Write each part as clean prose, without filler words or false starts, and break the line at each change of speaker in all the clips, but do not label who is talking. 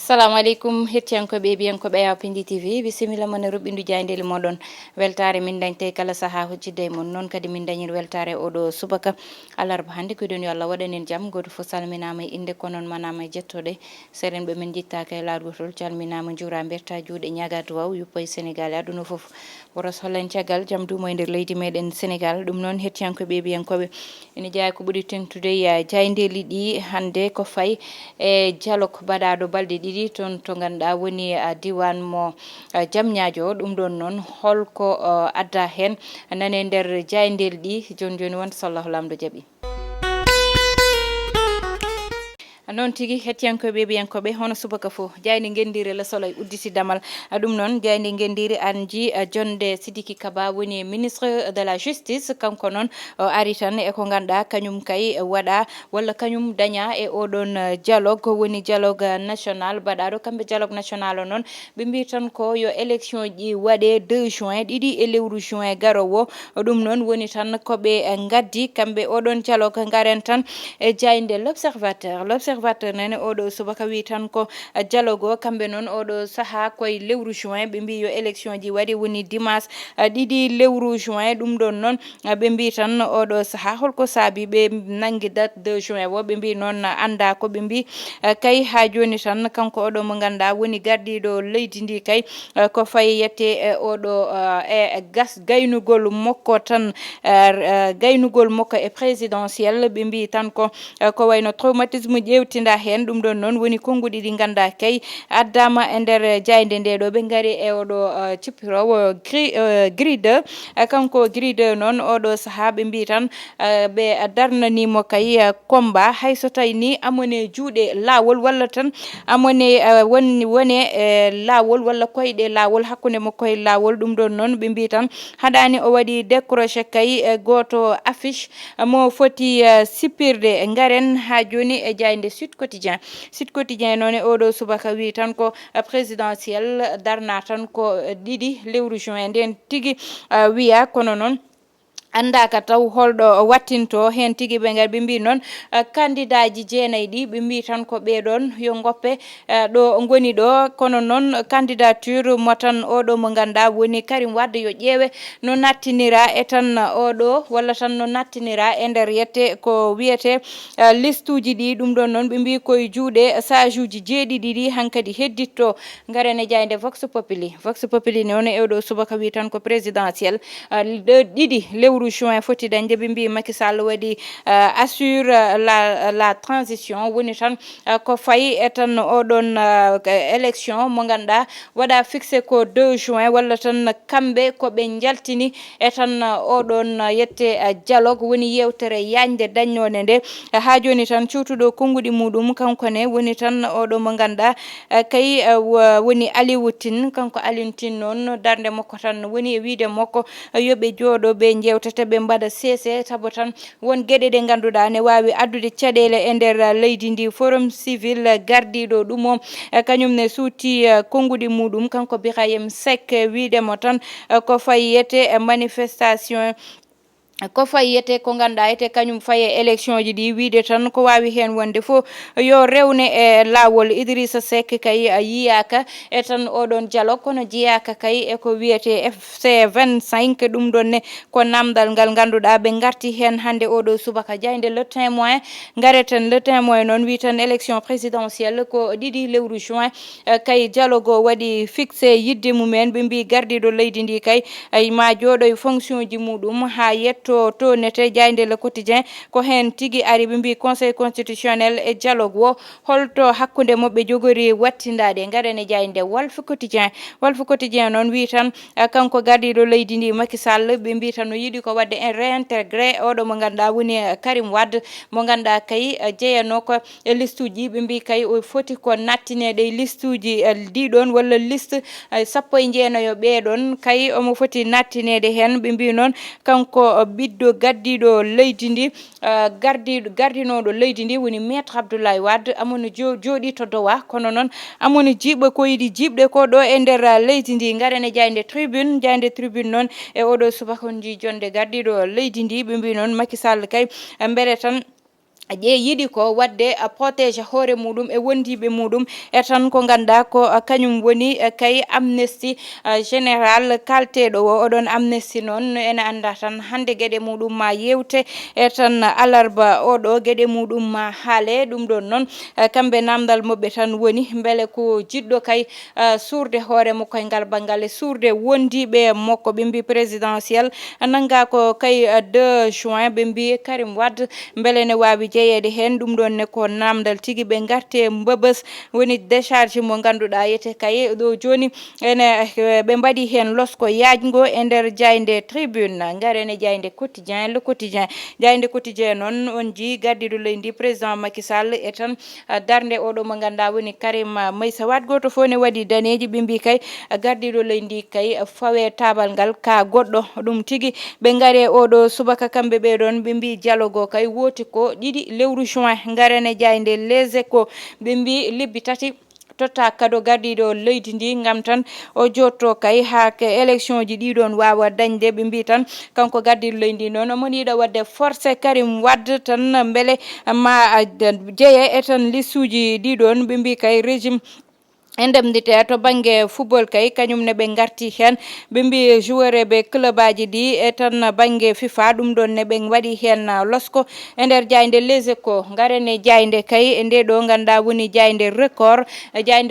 Assalamu alaikum hettiyankoɓe biyankoɓe yaw Piindi TV bisimilla mon e ruɓɓindu jayndeli moɗon weltare min dañte kala saaha hojjidde e mon noon kadi min dañir weltare oɗo subaka alarba hannde koyɗon yo Allah waɗanen jaam goto fof salminama e inde ko noon manama e jettoɗe serenɓe men jittaka e laɗgotol calminama juura berta juuɗe ñaga duwaw yuppa e Sénégal e aduna foof woros hollen caggal jaam dumo e nder leydi meɗen Sénégal ɗum noon hettiyankoɓe biyankoɓe ene jeeya ko ɓuuri tengtude jayndeli ɗi hannde ko fayi e dialogue baɗaɗo balɗe ɗiɗi toon to ganduɗa woni diwan mo Diamniadio ɗum ɗon noon holko adda hen nane nder jayndel ɗi joni wonta so Allahu lamɗo jaaɓi. noon tigi hettiyankoɓe biyankoɓe hono subaka fo jayde gendiri le soleil udditi damal ɗum noon jayde gendiri anji jonde Sidiki Kaba woni ministre de la justice kanko noon ari tan e ko ganduɗa kañum kay waɗa walla kañum daña e oɗon dialogue woni dialogue national baɗaɗo kamɓe dialogue national o noon ɓe mbi tan ko yo élection ji waɗe 2 juin ɗiɗi e lewru juin garowo ɗum noon woni tan koɓe gaddi kamɓe oɗon dialogue garen tan e jayde l'observateur nene oɗo subaka wi tan ko dialogue o kamɓe noon oɗo saaha koye lewru juin ɓe mbi yo élection ji waɗi woni dimanche ɗiɗi lewru juin ɗum ɗon noon ɓe mbi tan oɗo saaha holko saabi ɓe nangi date 2 juin o ɓe mbi noon anda ko ɓe mbi kay ha joni tan kanko oɗo mo ganduɗa woni gardiɗo leydi ndi kay ko fayi yette oɗo e gaynugol makko tan gaynugol makko e présidentiel ɓe mbi tan ko wayno traumatisme ƴewtinda hen ɗum ɗon noon woni konnguɗi ɗi ganda kay addama e nder jayde nde ɗo ɓe gaari e oɗo cippirowo Gris 2 kanko Gris 2 noon oɗo saaha ɓe mbi tan ɓe darnanimo kay combat hayso tawi ni amone juuɗe lawol walla tan amone wone lawol walla koyɗe lawol hakkude mo koye lawol ɗum ɗon noon ɓe mbi tan haɗani o waɗi décroché kay goto affiche mo foti sippirde garen ha joni e jayde Sud Quotidien noon e oɗo subaka wi tan ko présidentiel darna tan ko ɗiɗi lewru juin nden tigui wiya kono noon andaka taw holɗo wattinto hen tigui ɓe gari ɓe mbi noon candidat ji jeenayyi ɗi ɓe mbi tan ko ɓeɗon yo goppe ɗo goni ɗo kono noon candidature mo tan oɗo mo ganduɗa woni Karim Wade yo ƴeewe no nattinira e tan oɗo walla tan no nattinira e nder yette ko wiyete liste uji ɗi ɗum ɗon noon ɓe mbi koye juuɗe sage uji jeeɗiɗi ɗi hankkadi hedditto garene jayde Vox Populi noon e oɗo subaka wi tan ko présidentiel ɗiɗi lewru juin foti dañde ɓe mbi Macky Sall waɗi assure la transition woni tan ko fayi e tan oɗon élection mo ganduɗa waɗa fixé ko 2 juin walla tan kamɓe koɓe jaltini e tan oɗon yette dialogue woni yewtere yañde dañnode nde ha joni tan cuutuɗo konnguɗi muɗum kankone woni tan oɗo mo ganduɗa kay woni Aliou Tine kanko Aliou Tine noon darde makko tan woni e wiide makko yoɓe jooɗo ɓe jewtata ɓe mbaɗa seese saabu tan won gueɗe ɗe ganduɗa ne wawi addude caɗele e nder leydi ndi forum civil gardiɗo ɗum o kañum ne suuti konnguɗi muɗum kanko Birahim Seck wiidemo tan ko fayiyete manifestation ko fayiyete ko ganduɗa ete kañum faye élection ji ɗi wiide tan ko wawi hen wonde fof yo rewne e lawol Idrissa Seck kay yiyaka e tan oɗon dialogue kono jeyaka kay eko wiyete FC 25 ɗum ɗon ne ko namdal ngal ganduɗa ɓe garti hen hande oɗo subaka jayde Le Témoin gareten Le Témoin noon wi tan élection présidentielle ko ɗiɗi lewru juin kay dialogue o waɗi fixé yidde mumen ɓe mbi gardiɗo leydi ndi kay ma jooɗo e fonction ji muɗum ha to nete jayde Le Quotidien ko hen tigui ari ɓe mbi conseil constitutionnel e dialogue o holto hakkude moɓe jogori wattindade garene jayde Walf Quotidien noon wi tan kanko gardiɗo leydi ndi Macky Sall ɓe mbi tan no yiiɗi ko wadde réintégré oɗo mo ganduɗa woni Karim Wade mo ganduɗa kay jeyano ko e liste uji ɓe mbi kay o foti ko nattinede e liste uji ɗiɗon walla liste 19 ɓeɗon kay omo foti nattinede hen ɓe mbi noon kanko ɓiɗɗo gaddiɗo leydi ndi gardinoɗo leydi ndi woni maître Abdoulaye Wade amono jooɗi to dowa kono noon amono jiiɓa ko yiɗi jiɓde ko ɗo e nder leydi ndi garene jayde tribune noon e oɗo subaka on ji jonde gardiɗo leydi ndi ɓe mbi noon Macky Sall kay mbele tan yiɗi ko wadde protége hoore muɗum e wondiɓe muɗum e tan ko ganduɗa ko kañum woni kay amnesty général kalteɗo o oɗon amnesty noon ene anda tan hande gueɗe muɗum ma yewte e tan alarba oɗo gueɗe muɗum ma haale ɗum ɗon noon kamɓe namdal mabɓe tan woni beele ko jiɗɗo kay suurde hoore makko e ngal banggal e suurde wondiɓe makko ɓe mbi présidentiel nanga ko kay 2 juin ɓe mbi Karim Wade beele ne wawi jeeyede hen ɗum ɗon ne ko namdal tigui ɓe garte mbëbës woni décharge mo ganduɗa yete kay ɗo joni ene ɓe mbaɗi hen losko yajgo e nder jayde tribune garene jayde quotidien le quotidien jayde quotidien noon on ji gardiɗo leydi président Macky Sall e tan darde oɗo mo ganduɗa woni Karim Meïssa Wade goto fo ne waɗi daneji ɓe mbi kay gardiɗo leydi kay fawe tabal ngal ka goɗɗo ɗum tigui ɓe gaare oɗo subaka kamɓe ɓe ɗon ɓe mbi dialogue o kay woti ko ɗiɗi lewru juin garane jayde les échos ɓe mbi lebbi tati totta kado gardiɗo leydi ndi gam tan o jotto kay ha élection ji ɗiɗon wawa dañde ɓe mbi tan kanko gardiɗo leydi noon omon yiiɗa wadde forcé Karim Wade tan beele ma jeeye e tan lissuji ɗiɗon ɓe mbi kay régime indemnité to banggue football kay kañum ne ɓe garti hen ɓe mbi joueur ɓe club aji ɗi e tan banggue FIFA ɗum ɗon ne ɓe waɗi hen losko e nder jayde les échos garane jayde kay e nde ɗo ganduɗa woni jayde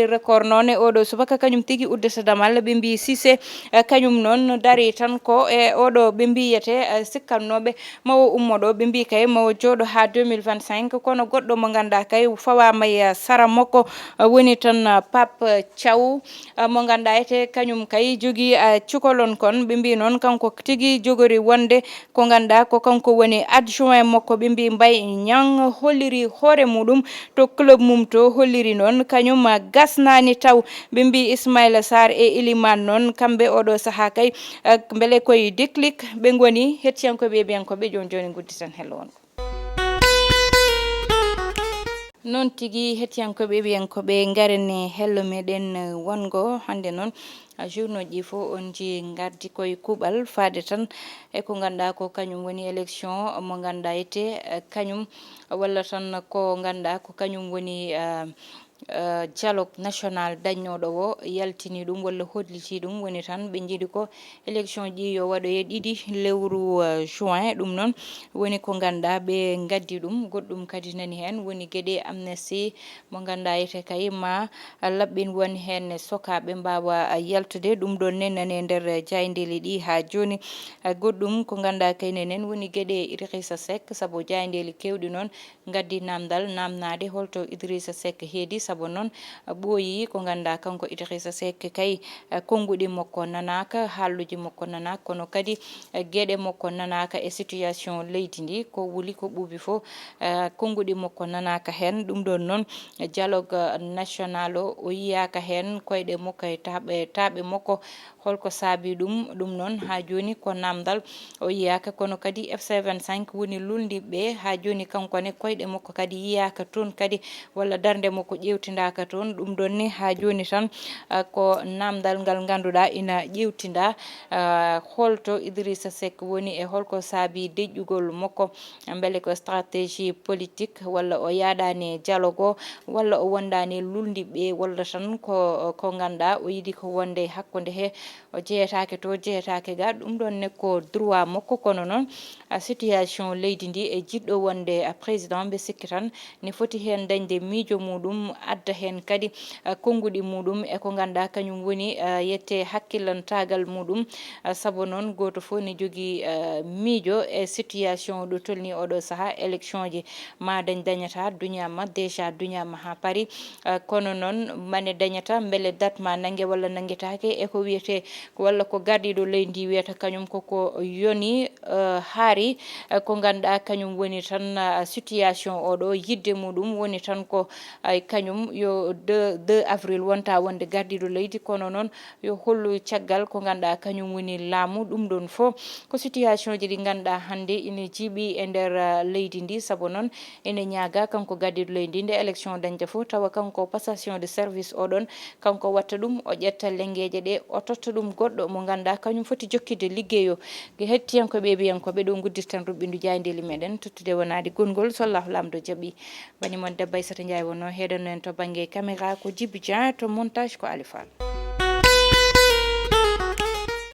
record noon e oɗo subaka kañum tigui uddata damal ɓe mbi Cissé kañum noon dari tan ko e oɗo ɓe mbiyete sikkannoɓe mawo ummoɗo ɓe mbi kay mawo jooɗo ha 2025 kono goɗɗo mo ganduɗa kay fawama e sara makko woni tan Pape Thiaw mo ganduɗa ete kañum kay jogui cukalon kon ɓe mbi noon kanko tigui jogori wonde ko ganduɗa ko kanko woni adjoint makko ɓe mbi Mbaye Niang holliri hoore muɗum to club mum to holliri noon kañum gasnani taw ɓe mbi Ismaïla Sarr e Ilimane noon kamɓe oɗo saaha kay beele koye déclic ɓe goni hettiyankoɓe biyankoɓe joni gudditan hello on noon tigui hettiyankoɓe ɓiyankoɓe garane hello meɗen wongo hande noon journaux ji fo on ji gardi koye kuuɓal faade tan eko ganduɗa ko kañum woni élection mo ganduɗa ete kañum walla tan ko ganduɗa ko kañum woni dialogue national dañnoɗo o yaltini ɗum walla holliti ɗum woni tan ɓe jiiɗi ko élection ji yo waɗoye 2 lewru juin ɗum noon woni ko ganduɗa ɓe gaddi ɗum goɗɗum kadi nani hen woni gueɗe amnesty mo ganduɗa ete kay ma laɓɓin woni hen sokaɓe mbawa yaltude ɗum ɗon ne nane nder jaydeli ɗi ha joni goɗɗum ko ganduɗa kaynenen woni gueɗe Idrissa Seck saabu jaydeli kewɗi noon gaddi namdal namnade holto Idrissa Seck heedi saabu noon ɓooyi ko ganduɗa kanko Idrissa Seck kay konnguɗi makko nanaka halluji makko nanaka kono kadi gueɗe makko nanaka e situation leydi ndi ko wuli ko ɓuuɓi fo konnguɗi makko nanaka hen ɗum ɗon noon dialogue national o yiyaka hen koyɗe makko e taaɓe makko holko saabi ɗum noon ha joni ko namdal o yiyaka kono kadi FC25 woni luldiɓe ha joni kankone koyɗe makko kadi yiyaka toon kadi walla darde makko ƴewtidaka toon ɗum ɗon ni ha joni tan ko namdal ngal ganduɗa ina ƴewtinda holto Idrissa Seck woni e holko saabi deƴƴugol makko beele ko stratégie politique walla o yaɗani dialogue o walla o wondani luldiɓe walla tan ko ganduɗa o yiiɗi ko wonde hakkude he o jeeyatake to jeeyatake ga ɗum ɗon ne ko droit makko kono noon situation leydi ndi e jiɗɗo wonde président ɓe sikki tan ne foti hen dañde miijo muɗum adda hen kadi konnguɗi muɗum e ko ganduɗa kañum woni yette hakkillantagal muɗum saabu noon goto fof ne jogui miijo e situation ɗo tolni oɗo saaha élection ji ma dañata duñama déjà duñama ha paari kono noon mane dañata beele date ma nangue walla nanguetake eko wiyete walla ko gardiɗo leydi wiyata kañum koko yoni haari ko ganduɗa kañum woni tan situation oɗo yidde muɗum woni tan ko kañum ɗum yo 2 avril wonta wonde gardiɗo leydi kono noon yo hollu caggal ko ganduɗa kañum woni laamu ɗum ɗon fof ko situation ji ɗi ganduɗa hande ina jiiɓi e nder leydi ndi saabu noon ene ñaaga kanko gardiɗo leydi nde élection dañta fof tawa kanko passation de service oɗon kanko watta ɗum o ƴetta lengueje ɗe o totta ɗum goɗɗo mo ganduɗa kañum foti jokkide ligguey o hettiyankoɓe ɓiyankoɓe ɗo guddittan ruɓɓindu jayndeli meɗen tottude wonade gongol so Allah lamdo jaaɓi banimon debba Aissata Ndiaye wonno heɗano en to banggue caméra ko Djiby Dia to montage ko Alifal.